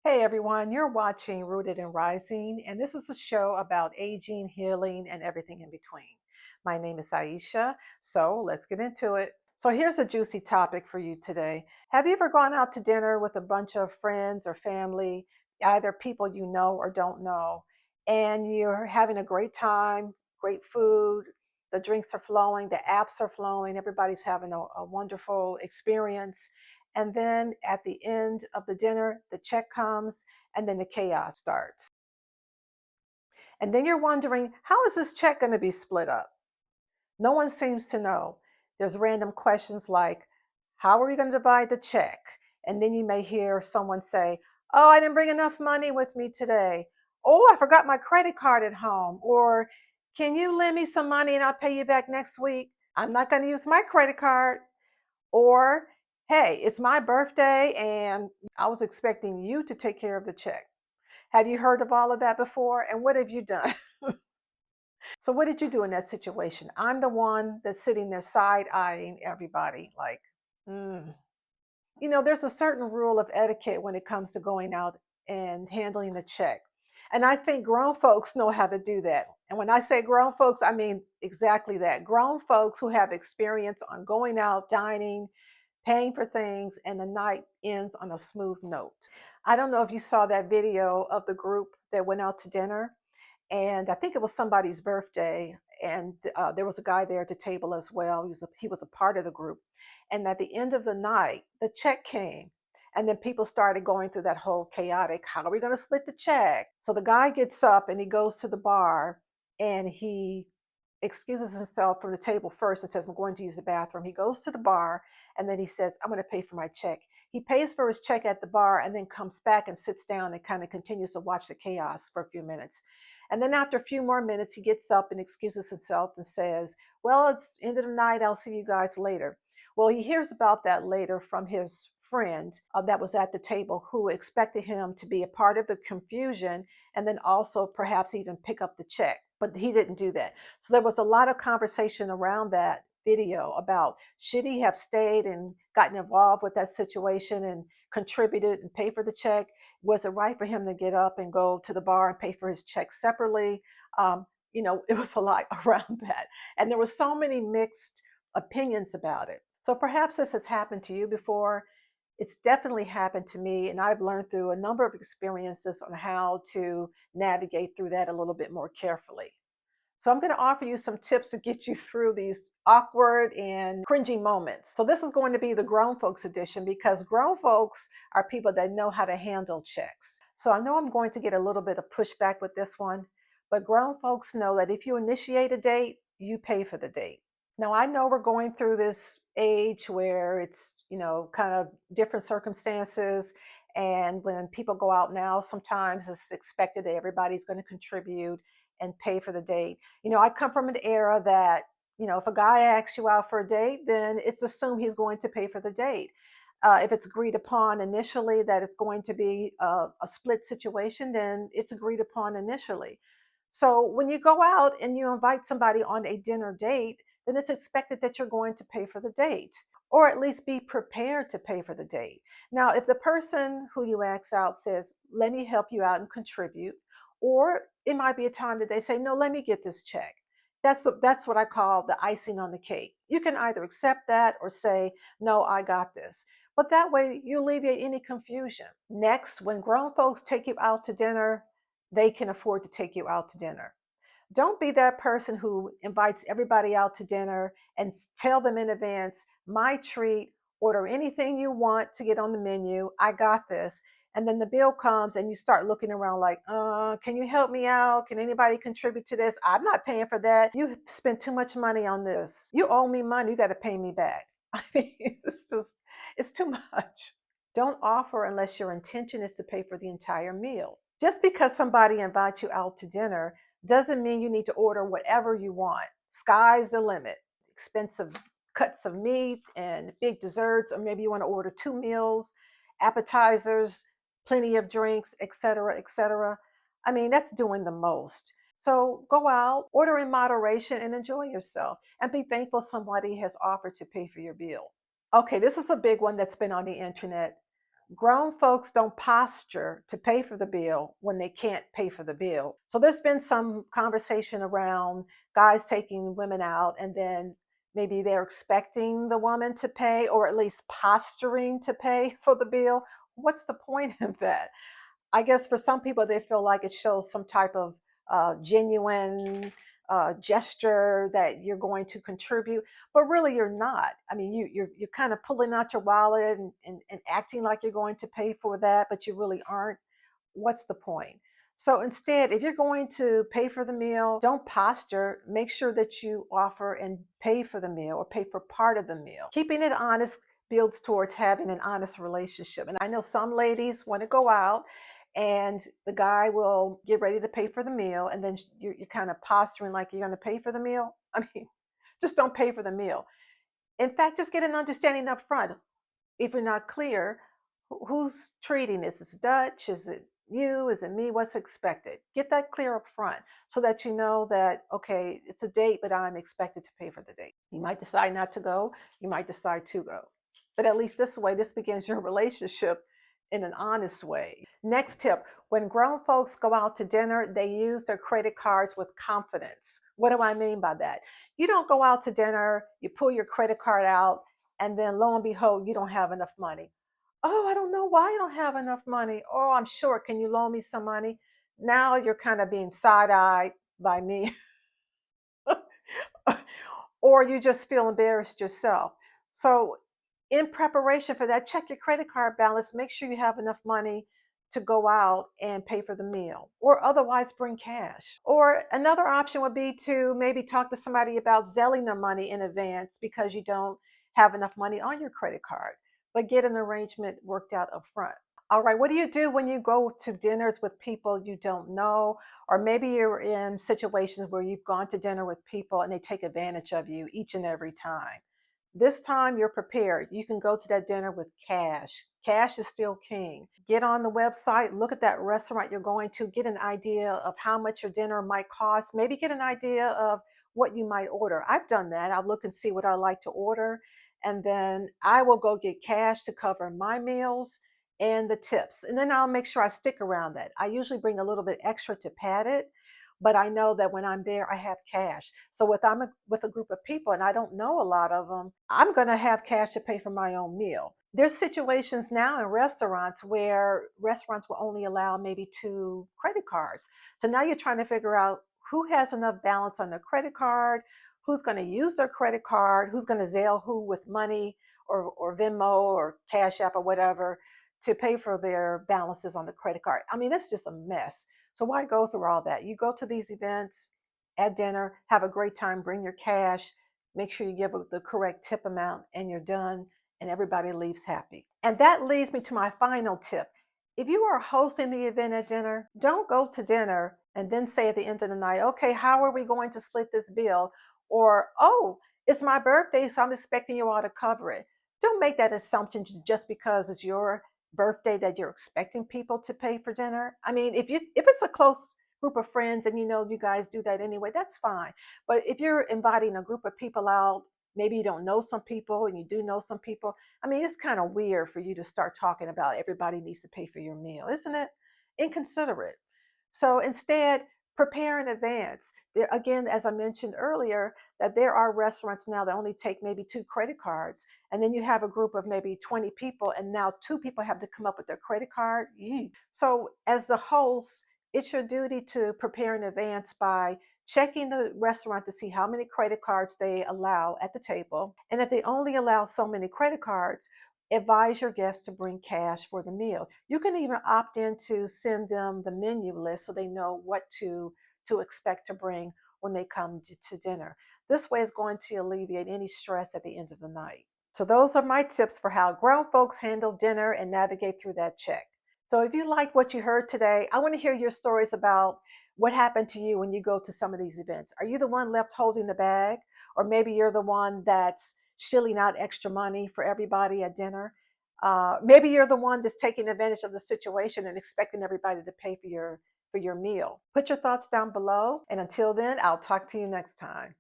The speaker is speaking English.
Hey everyone, you're watching Rooted and Rising, and this is a show about aging, healing, and everything in between. My name is Aisha, so let's get into it. So, here's a juicy topic for you today. Have you ever gone out to dinner with a bunch of friends or family, either people you know or don't know, and you're having a great time, great food, the drinks are flowing, the apps are flowing, everybody's having a wonderful experience, and then at the end of the dinner, the check comes and then the chaos starts. And then you're wondering, how is this check going to be split up? No one seems to know. There's random questions like, how are we going to divide the check? And then you may hear someone say, oh, I didn't bring enough money with me today. Oh, I forgot my credit card at home. Or can you lend me some money and I'll pay you back next week? I'm not going to use my credit card. Or, hey, it's my birthday and I was expecting you to take care of the check. Have you heard of all of that before? And what have you done? So, what did you do in that situation? I'm the one that's sitting there side eyeing everybody like, mm. There's a certain rule of etiquette when it comes to going out and handling the check. And I think grown folks know how to do that. And when I say grown folks, I mean exactly that. Grown folks who have experience on going out, dining, paying for things, and the night ends on a smooth note. I don't know if you saw that video of the group that went out to dinner, and I think it was somebody's birthday, and there was a guy there at the table as well. He was a part of the group, and at the end of the night, the check came, and then people started going through that whole chaotic. How are we going to split the check? So the guy gets up and he goes to the bar, and he excuses himself from the table first and says, I'm going to use the bathroom. He goes to the bar and then he says, I'm going to pay for my check. He pays for his check at the bar and then comes back and sits down and kind of continues to watch the chaos for a few minutes. And then after a few more minutes, he gets up and excuses himself and says, well, it's end of the night. I'll see you guys later. Well, he hears about that later from his friend that was at the table who expected him to be a part of the confusion and then also perhaps even pick up the check. But he didn't do that. So there was a lot of conversation around that video about should he have stayed and gotten involved with that situation and contributed and paid for the check? Was it right for him to get up and go to the bar and pay for his check separately? It was a lot around that. And there were so many mixed opinions about it. So perhaps this has happened to you before. It's definitely happened to me, and I've learned through a number of experiences on how to navigate through that a little bit more carefully. So I'm going to offer you some tips to get you through these awkward and cringy moments. So this is going to be the grown folks edition because grown folks are people that know how to handle checks. So I know I'm going to get a little bit of pushback with this one, but grown folks know that if you initiate a date, you pay for the date. Now I know we're going through this age where it's, kind of different circumstances. And when people go out now, sometimes it's expected that everybody's going to contribute and pay for the date. I come from an era that, if a guy asks you out for a date, then it's assumed he's going to pay for the date. If it's agreed upon initially that it's going to be a split situation, then it's agreed upon initially. So when you go out and you invite somebody on a dinner date, then it's expected that you're going to pay for the date or at least be prepared to pay for the date. Now, if the person who you ask out says, let me help you out and contribute, or it might be a time that they say, no, let me get this check. That's what I call the icing on the cake. You can either accept that or say, no, I got this. But that way you alleviate any confusion. Next, when grown folks take you out to dinner, they can afford to take you out to dinner. Don't be that person who invites everybody out to dinner and tell them in advance, my treat, order anything you want to get on the menu. I got this. And then the bill comes and you start looking around like, can you help me out? Can anybody contribute to this? I'm not paying for that. You spent too much money on this. You owe me money. You got to pay me back. I mean, it's too much. Don't offer unless your intention is to pay for the entire meal. Just because somebody invites you out to dinner doesn't mean you need to order whatever you want. Sky's the limit. Expensive cuts of meat and big desserts, or maybe you want to order two meals, appetizers, plenty of drinks, etc., etc. I mean, that's doing the most. So go out, order in moderation, and enjoy yourself. And be thankful somebody has offered to pay for your bill. Okay, this is a big one that's been on the internet. Grown folks don't posture to pay for the bill when they can't pay for the bill. So there's been some conversation around guys taking women out and then maybe they're expecting the woman to pay or at least posturing to pay for the bill. What's the point of that? I guess for some people, they feel like it shows some type of genuine gesture that you're going to contribute, but really you're not. I mean, you're kind of pulling out your wallet and acting like you're going to pay for that, but you really aren't. What's the point? So instead, if you're going to pay for the meal, don't posture. Make sure that you offer and pay for the meal or pay for part of the meal. Keeping it honest builds towards having an honest relationship. And I know some ladies want to go out and the guy will get ready to pay for the meal, and then you're kind of posturing like you're going to pay for the meal. I mean, just don't pay for the meal. In fact, just get an understanding up front. If you're not clear, who's treating this? Is it Dutch? Is it you? Is it me? What's expected? Get that clear up front so that you know that, okay, it's a date, but I'm expected to pay for the date. You might decide not to go, you might decide to go. But at least this way, this begins your relationship in an honest way. Next tip, when grown folks go out to dinner, they use their credit cards with confidence. What do I mean by that? You don't go out to dinner, you pull your credit card out, and then lo and behold, you don't have enough money. Oh, I don't know why I don't have enough money. Oh, I'm sure. Can you loan me some money? Now you're kind of being side eyed by me, or you just feel embarrassed yourself. So, in preparation for that, check your credit card balance. Make sure you have enough money to go out and pay for the meal, or otherwise bring cash. Or another option would be to maybe talk to somebody about zelling their money in advance because you don't have enough money on your credit card, but get an arrangement worked out up front. All right, what do you do when you go to dinners with people you don't know? Or maybe you're in situations where you've gone to dinner with people and they take advantage of you each and every time. This time you're prepared. You can go to that dinner with cash. Cash is still king. Get on the website, look at that restaurant you're going to, get an idea of how much your dinner might cost. Maybe get an idea of what you might order. I've done that. I'll look and see what I like to order, and then I will go get cash to cover my meals and the tips. And then I'll make sure I stick around that. I usually bring a little bit extra to pad it, but I know that when I'm there, I have cash. So if with a group of people and I don't know a lot of them, I'm going to have cash to pay for my own meal. There's situations now in restaurants where restaurants will only allow maybe two credit cards. So now you're trying to figure out who has enough balance on their credit card, who's going to use their credit card, who's going to Zelle who with money or Venmo or Cash App or whatever to pay for their balances on the credit card. I mean, it's just a mess. So why go through all that? You go to these events at dinner, have a great time, bring your cash, make sure you give the correct tip amount, and you're done, and everybody leaves happy. And that leads me to my final tip. If you are hosting the event at dinner, don't go to dinner and then say at the end of the night, okay, how are we going to split this bill? Or, oh, it's my birthday, so I'm expecting you all to cover it. Don't make that assumption just because it's your birthday that you're expecting people to pay for dinner. I mean, if it's a close group of friends and you know you guys do that anyway, that's fine. But if you're inviting a group of people out, maybe you don't know some people and you do know some people. I mean, it's kind of weird for you to start talking about everybody needs to pay for your meal, isn't it? Inconsiderate. So instead, prepare in advance. There, again, as I mentioned earlier, that there are restaurants now that only take maybe two credit cards, and then you have a group of maybe 20 people, and now two people have to come up with their credit card. Eek. So, as the host, it's your duty to prepare in advance by checking the restaurant to see how many credit cards they allow at the table. And if they only allow so many credit cards, advise your guests to bring cash for the meal. You can even opt in to send them the menu list so they know what to expect to bring when they come to dinner. This way is going to alleviate any stress at the end of the night. So those are my tips for how grown folks handle dinner and navigate through that check. So if you like what you heard today, I want to hear your stories about what happened to you when you go to some of these events. Are you the one left holding the bag? Or maybe you're the one that's shilling out extra money for everybody at dinner. Maybe you're the one that's taking advantage of the situation and expecting everybody to pay for your meal. Put your thoughts down below, and until then, I'll talk to you next time.